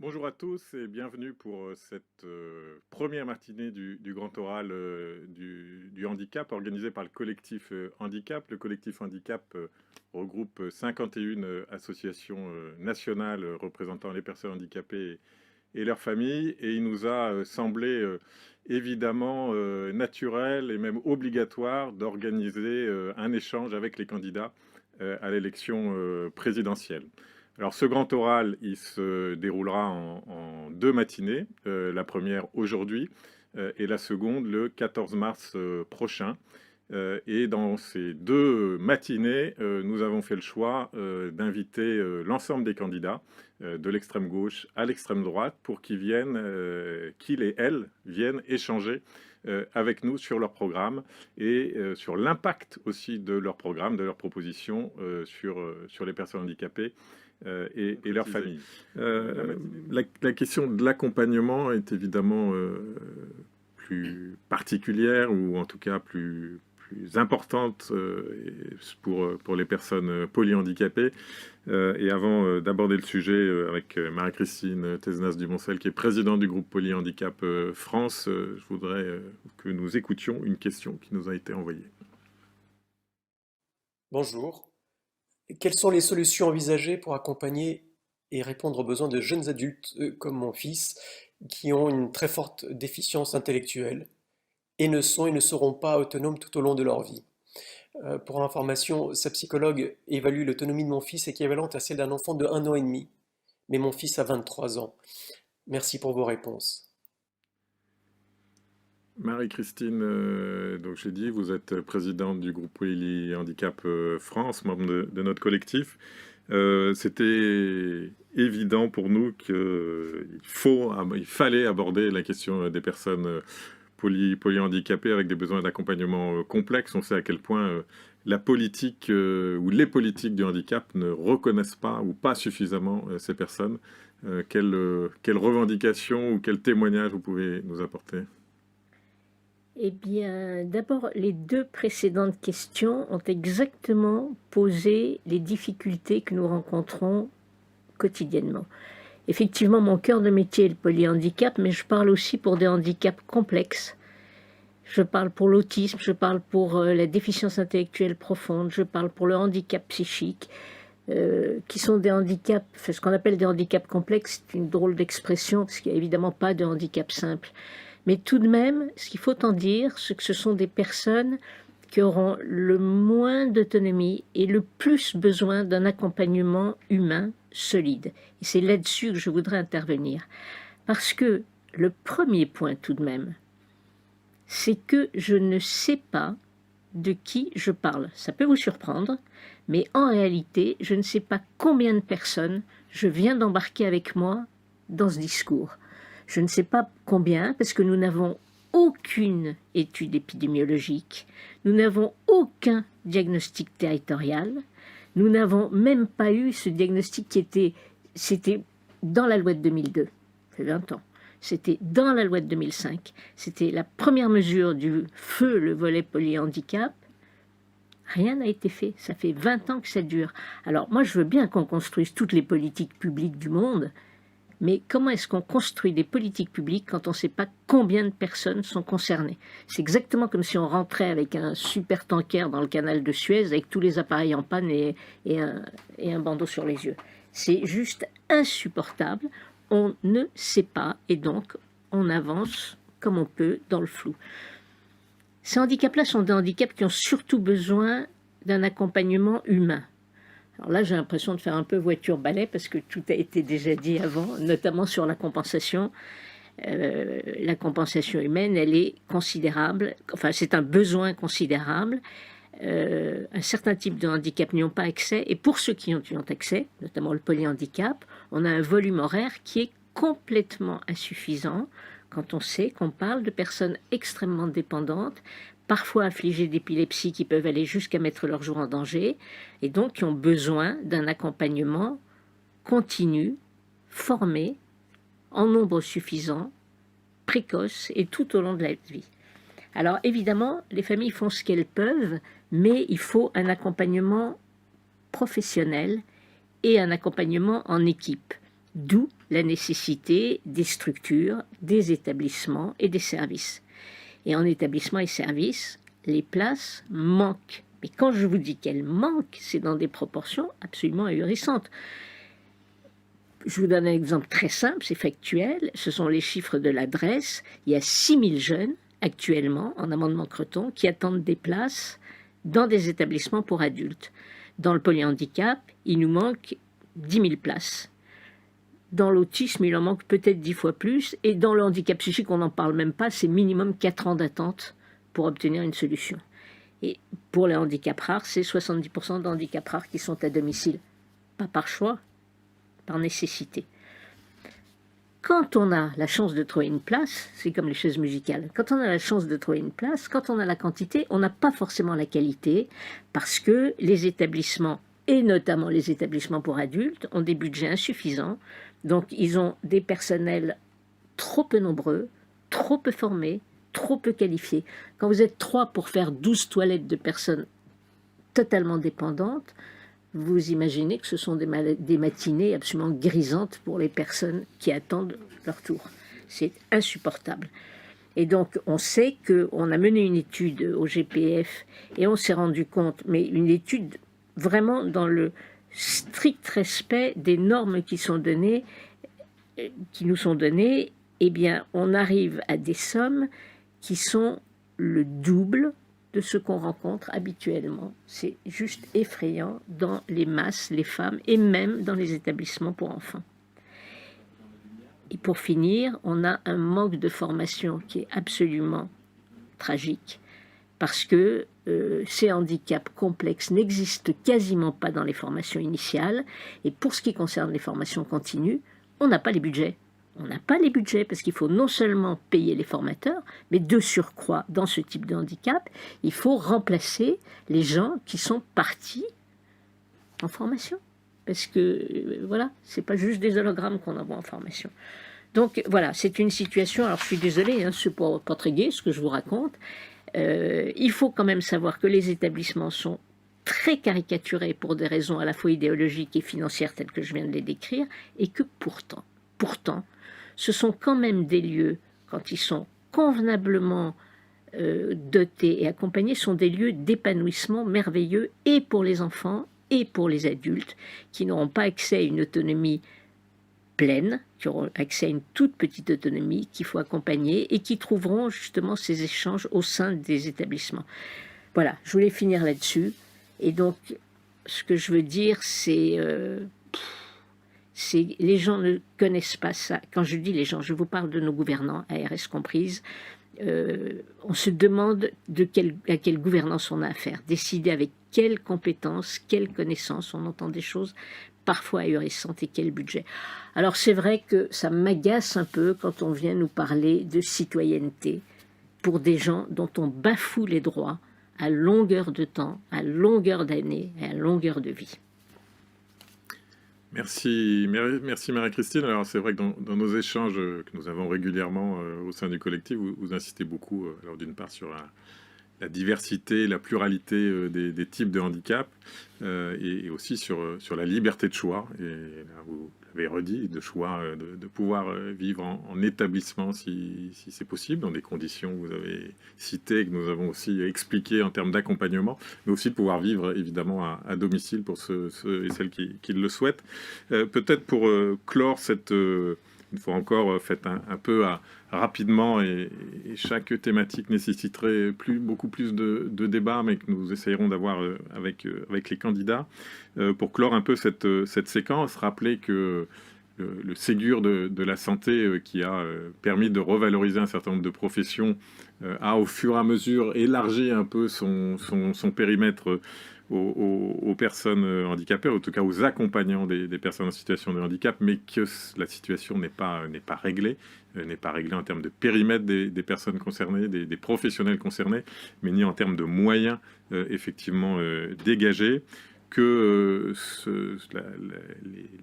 Bonjour à tous et bienvenue pour cette première matinée du Grand Oral du handicap organisé par le collectif Handicap. Le collectif Handicap regroupe 51 associations nationales représentant les personnes handicapées et leurs familles, et il nous a semblé évidemment naturel et même obligatoire d'organiser un échange avec les candidats à l'élection présidentielle. Alors ce grand oral, il se déroulera en deux matinées, la première aujourd'hui et la seconde le 14 mars prochain. Et dans ces deux matinées, nous avons fait le choix d'inviter l'ensemble des candidats, de l'extrême gauche à l'extrême droite, pour qu'ils et elles viennent échanger avec nous sur leur programme et sur l'impact aussi de leur programme, de leurs propositions sur les personnes handicapées et leurs familles. La question de l'accompagnement est évidemment plus particulière, ou en tout cas plus importante pour les personnes polyhandicapées. Et avant d'aborder le sujet avec Marie-Christine Thézenas-Dumoncel, qui est présidente du groupe Polyhandicap France, je voudrais que nous écoutions une question qui nous a été envoyée. Bonjour. Quelles sont les solutions envisagées pour accompagner et répondre aux besoins de jeunes adultes comme mon fils qui ont une très forte déficience intellectuelle et ne seront pas autonomes tout au long de leur vie? Pour information, sa psychologue évalue l'autonomie de mon fils équivalente à celle d'un enfant de 1 an et demi, mais mon fils a 23 ans. Merci pour vos réponses. Marie-Christine, donc j'ai dit, vous êtes présidente du groupe Poly Handicap France, membre de notre collectif. C'était évident pour nous qu'il fallait aborder la question des personnes polyhandicapées avec des besoins d'accompagnement complexes. On sait à quel point la politique ou les politiques du handicap ne reconnaissent pas ou pas suffisamment ces personnes. Quelles revendications ou quels témoignages vous pouvez nous apporter? Eh bien, d'abord, les deux précédentes questions ont exactement posé les difficultés que nous rencontrons quotidiennement. Effectivement, mon cœur de métier est le polyhandicap, mais je parle aussi pour des handicaps complexes. Je parle pour l'autisme, je parle pour la déficience intellectuelle profonde, je parle pour le handicap psychique, qui sont des handicaps, ce qu'on appelle des handicaps complexes. C'est une drôle d'expression, parce qu'il n'y a évidemment pas de handicap simple. Mais tout de même, ce qu'il faut en dire, c'est que ce sont des personnes qui auront le moins d'autonomie et le plus besoin d'un accompagnement humain solide. Et c'est là-dessus que je voudrais intervenir. Parce que le premier point tout de même, c'est que je ne sais pas de qui je parle. Ça peut vous surprendre, mais en réalité, je ne sais pas combien de personnes je viens d'embarquer avec moi dans ce discours. Je ne sais pas combien, parce que nous n'avons aucune étude épidémiologique, nous n'avons aucun diagnostic territorial, nous n'avons même pas eu ce diagnostic c'était dans la loi de 2002, ça fait 20 ans, c'était dans la loi de 2005, c'était la première mesure du feu, le volet polyhandicap. Rien n'a été fait, ça fait 20 ans que ça dure. Alors moi je veux bien qu'on construise toutes les politiques publiques du monde, mais comment est-ce qu'on construit des politiques publiques quand on ne sait pas combien de personnes sont concernées? C'est exactement comme si on rentrait avec un super tanker dans le canal de Suez avec tous les appareils en panne et un bandeau sur les yeux. C'est juste insupportable. On ne sait pas et donc on avance comme on peut dans le flou. Ces handicaps-là sont des handicaps qui ont surtout besoin d'un accompagnement humain. Alors là, j'ai l'impression de faire un peu voiture-balai parce que tout a été déjà dit avant, notamment sur la compensation. La compensation humaine, elle est considérable, enfin c'est un besoin considérable. Un certain type de handicap n'y ont pas accès, et pour ceux qui y ont accès, notamment le polyhandicap, on a un volume horaire qui est complètement insuffisant quand on sait qu'on parle de personnes extrêmement dépendantes, parfois affligées d'épilepsie qui peuvent aller jusqu'à mettre leur jour en danger, et donc qui ont besoin d'un accompagnement continu, formé, en nombre suffisant, précoce et tout au long de la vie. Alors évidemment, les familles font ce qu'elles peuvent, mais il faut un accompagnement professionnel et un accompagnement en équipe. D'où la nécessité des structures, des établissements et des services. Et en établissements et services, les places manquent. Mais quand je vous dis qu'elles manquent, c'est dans des proportions absolument ahurissantes. Je vous donne un exemple très simple, c'est factuel. Ce sont les chiffres de l'adresse. Il y a 6000 jeunes actuellement en Amendement-Creton qui attendent des places dans des établissements pour adultes. Dans le polyhandicap, il nous manque 10 000 places. Dans l'autisme, il en manque peut-être 10 fois plus. Et dans le handicap psychique, on n'en parle même pas. C'est minimum 4 ans d'attente pour obtenir une solution. Et pour les handicaps rares, c'est 70% d'handicaps rares qui sont à domicile. Pas par choix, par nécessité. Quand on a la chance de trouver une place, c'est comme les chaises musicales, quand on a la chance de trouver une place, quand on a la quantité, on n'a pas forcément la qualité, parce que les établissements, et notamment les établissements pour adultes, ont des budgets insuffisants, donc ils ont des personnels trop peu nombreux, trop peu formés, trop peu qualifiés. Quand vous êtes 3 pour faire 12 toilettes de personnes totalement dépendantes, vous imaginez que ce sont des matinées absolument grisantes pour les personnes qui attendent leur tour. C'est insupportable. Et donc, on sait qu'on a mené une étude au GPF et on s'est rendu compte, mais une étude vraiment dans le strict respect des normes qui nous sont données, eh bien, on arrive à des sommes qui sont le double de ce qu'on rencontre habituellement. C'est juste effrayant dans les masses, les femmes, et même dans les établissements pour enfants. Et pour finir, on a un manque de formation qui est absolument tragique, parce que ces handicaps complexes n'existent quasiment pas dans les formations initiales, et pour ce qui concerne les formations continues, on n'a pas les budgets. On n'a pas les budgets parce qu'il faut non seulement payer les formateurs, mais de surcroît, dans ce type de handicap, il faut remplacer les gens qui sont partis en formation. Parce que, voilà, c'est pas juste des hologrammes qu'on envoie en formation. Donc, voilà, c'est une situation, alors je suis désolée, hein, c'est pas très gai ce que je vous raconte. Il faut quand même savoir que les établissements sont très caricaturés pour des raisons à la fois idéologiques et financières telles que je viens de les décrire, et que pourtant, ce sont quand même des lieux, quand ils sont convenablement dotés et accompagnés, sont des lieux d'épanouissement merveilleux et pour les enfants et pour les adultes qui n'auront pas accès à une autonomie pleine, qui auront accès à une toute petite autonomie qu'il faut accompagner et qui trouveront justement ces échanges au sein des établissements. Voilà, je voulais finir là-dessus. Et donc, ce que je veux dire, c'est les gens ne connaissent pas ça. Quand je dis les gens, je vous parle de nos gouvernants, ARS comprises. On se demande à quelle gouvernance on a affaire, décider avec quelles compétences, quelles connaissances. On entend des choses parfois ahurissantes et quel budget. Alors c'est vrai que ça m'agace un peu quand on vient nous parler de citoyenneté pour des gens dont on bafoue les droits à longueur de temps, à longueur d'année et à longueur de vie. Merci Marie-Christine. Alors c'est vrai que dans nos échanges que nous avons régulièrement au sein du collectif, vous insistez beaucoup, alors d'une part sur la diversité, la pluralité des types de handicap, et aussi sur la liberté de choix. Et là, vous l'avez redit, de choix de pouvoir vivre en établissement si c'est possible, dans des conditions que vous avez citées, que nous avons aussi expliquées en termes d'accompagnement, mais aussi de pouvoir vivre évidemment à domicile pour ceux et celles qui le souhaitent. Peut-être pour clore cette... une fois encore, faites un peu rapidement, et chaque thématique nécessiterait beaucoup plus de débats, mais que nous essayerons d'avoir avec les candidats. Pour clore un peu cette séquence, rappeler que le Ségur de la santé, qui a permis de revaloriser un certain nombre de professions, a au fur et à mesure élargi un peu son périmètre aux personnes handicapées, en tout cas aux accompagnants des personnes en situation de handicap, mais que la situation n'est pas réglée en termes de périmètre des personnes concernées, des professionnels concernés, mais ni en termes de moyens effectivement dégagés. que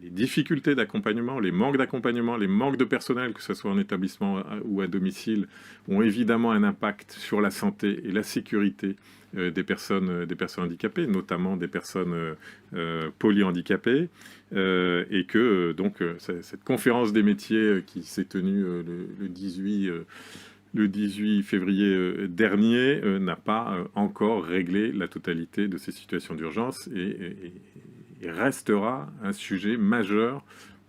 les difficultés d'accompagnement, les manques d'accompagnement, les manques de personnel, que ce soit en établissement ou à domicile, ont évidemment un impact sur la santé et la sécurité des personnes handicapées, notamment des personnes polyhandicapées, et que donc cette conférence des métiers qui s'est tenue le 18 février dernier n'a pas encore réglé la totalité de ces situations d'urgence et restera un sujet majeur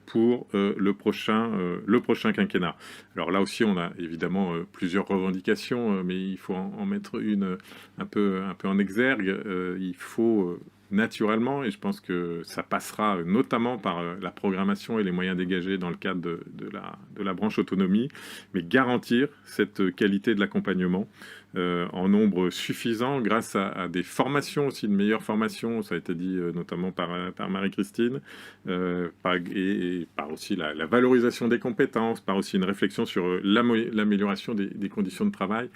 pour le prochain quinquennat. Alors là aussi, on a évidemment plusieurs revendications, mais il faut en mettre une un peu en exergue. Il faut naturellement, et je pense que ça passera notamment par la programmation et les moyens dégagés dans le cadre de la branche autonomie, mais garantir cette qualité de l'accompagnement en nombre suffisant grâce à des formations aussi, de meilleures formations, ça a été dit notamment par Marie-Christine, et par aussi la valorisation des compétences, par aussi une réflexion sur l'amélioration des conditions de travail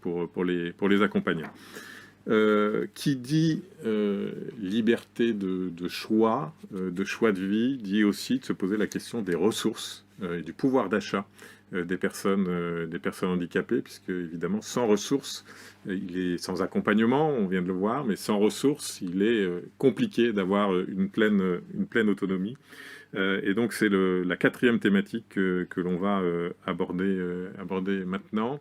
pour les accompagnants. Qui dit liberté de choix de vie, dit aussi de se poser la question des ressources et du pouvoir d'achat des personnes handicapées, puisque évidemment sans ressources, il est sans accompagnement, on vient de le voir, mais sans ressources, il est compliqué d'avoir une pleine autonomie. Et donc c'est la quatrième thématique que l'on va aborder maintenant.